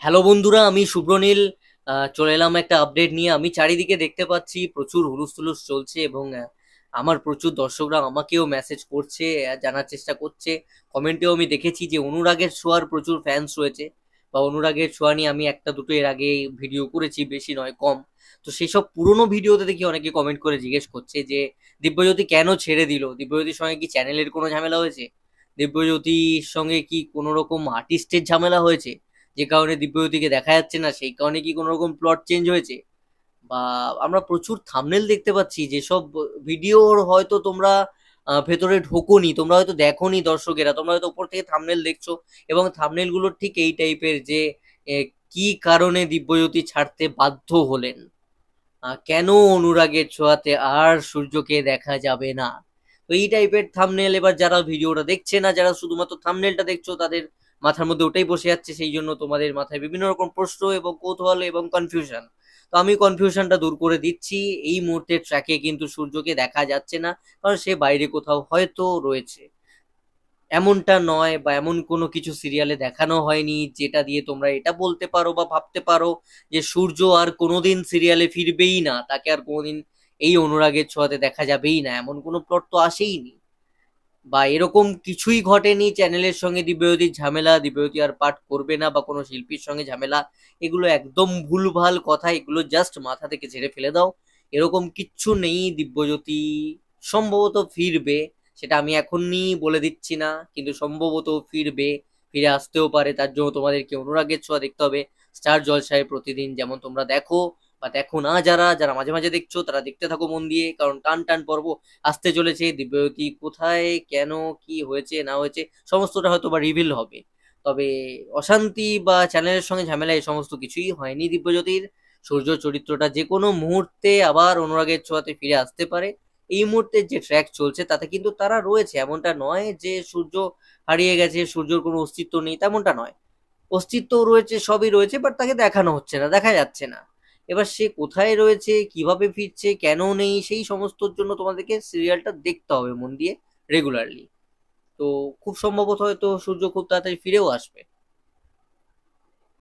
Hello বন্ধুরা, আমি শুভ্রনীল। চলে এলাম একটা আপডেট নিয়ে। আমি চারিদিকে দেখতে পাচ্ছি প্রচুর হুলুস তুলুস চলছে এবং আমার প্রচুর দর্শকরা আমাকেও মেসেজ করছে, জানার চেষ্টা করছে। কমেন্টেও আমি দেখেছি যে অনুরাগের ছোঁয়ার প্রচুর ফ্যান্স রয়েছে, বা অনুরাগের ছোঁয়া নিয়ে আমি একটা দুটো এর আগে ভিডিও করেছি, বেশি নয় কম। তো সেসব পুরোনো ভিডিওতে দেখি অনেকে কমেন্ট করে জিজ্ঞেস করছে যে দিব্যজ্যোতি কেন ছেড়ে দিল, দিব্যজ্যোতির সঙ্গে কি চ্যানেলের কোনো ঝামেলা হয়েছে, দিব্যজ্যোতির সঙ্গে কি কোনো রকম আর্টিস্টের ঝামেলা হয়েছে, যে কারণে দিব্যজ্যোতিকে দেখা যাচ্ছে না, সেই কারণে কি কোনো রকম প্লট চেঞ্জ হয়েছে। বা আমরা প্রচুর থাম্বনেল দেখতে পাচ্ছি যেসব ভিডিওর হয়তো তোমরা ভেতরে ঢোকোনি, তোমরা হয়তো দেখোনি, দর্শকেরা তোমরা হয়তো উপর থেকে থাম্বনেল দেখছো, এবং থাম্বনেল গুলো ঠিক এই টাইপের যে এ, কি কারণে দিব্যজ্যোতি ছাড়তে বাধ্য হলেন, কেন অনুরাগের ছোঁয়াতে আর সূর্যকে দেখা যাবে না। তো এই টাইপের থাম্বনেল এবার যারা ভিডিওটা দেখছে না, যারা শুধুমাত্র থাম্বনেলটা দেখছো, তাদের মাথার মধ্যে ওটাই বসে যাচ্ছে, সেই জন্য তোমাদের মাথায় বিভিন্ন রকম প্রশ্ন এবং কৌতূহল এবং কনফিউশন। তো আমি কনফিউশনটা দূর করে দিচ্ছি। এই মুহূর্তে ট্র্যাকে কিন্তু সূর্যকে দেখা যাচ্ছে না, কারণ সে বাইরে কোথাও হয়তো রয়েছে। এমনটা নয়, বা এমন কোনো কিছু সিরিয়ালে দেখানো হয়নি যেটা দিয়ে তোমরা এটা বলতে পারো বা ভাবতে পারো যে সূর্য আর কোনোদিন সিরিয়ালে ফিরবেই না, তাকে আর কোনোদিন এই অনুরাগের ছোঁয়াতে দেখা যাবেই না, এমন কোনো প্লট তো আসেইনি। বা এরকম কিছুই ঘটেনি চ্যানেলের সঙ্গে দিব্যজ্যোতির ঝামেলা, দিব্যজ্যোতি আর পাঠ করবে না, বা কোনো শিল্পীর সঙ্গে ঝামেলা। এগুলো একদম ভুলভাল কথা, এগুলো জাস্ট মাথা থেকে ঝেড়ে ফেলে দাও। এরকম কিচ্ছু নেই। দিব্যজ্যোতি সম্ভবত ফিরবে, সেটা আমি এখনই বলে দিচ্ছি না, কিন্তু সম্ভবত ফিরবে, ফিরে আসতেও পারে। তার জন্য তোমাদেরকে অনুরাগের ছোঁয়া দেখতে হবে স্টার জলসায় প্রতিদিন, যেমন তোমরা দেখো। বা দেখো না, যারা যারা মাঝে মাঝে দেখছো তারা দেখতে থাকো মন দিয়ে, কারণ টান টান পর্ব আসতে চলেছে। দিব্যজ্যোতি কোথায়, কেন, কি হয়েছে না হয়েছে, সমস্তটা হয়তো বা রিভিল হবে। তবে অশান্তি বা চ্যানেলের সঙ্গে ঝামেলা এই সমস্ত কিছুই হয়নি দিব্যজ্যোতির। সূর্য চরিত্রটা যে কোনো মুহূর্তে আবার অনুরাগের ছোঁয়াতে ফিরে আসতে পারে। এই মুহূর্তে যে ট্র্যাক চলছে তাতে কিন্তু তারা রয়েছে, এমনটা নয় যে সূর্য হারিয়ে গেছে, সূর্যর কোনো অস্তিত্ব নেই, তেমনটা নয়। অস্তিত্ব রয়েছে, সবই রয়েছে, বাট তাকে দেখানো হচ্ছে না, দেখা যাচ্ছে না। এবার সে কোথায় রয়েছে, কিভাবে ফিরছে, কেন নেই, সেই সমস্তর জন্য তোমাদেরকে সিরিয়ালটা দেখতে হবে মন দিয়ে, রেগুলারলি। তো খুব সম্ভবত হয়তো সূর্য খুব তাড়াতাড়ি ফিরেও আসবে।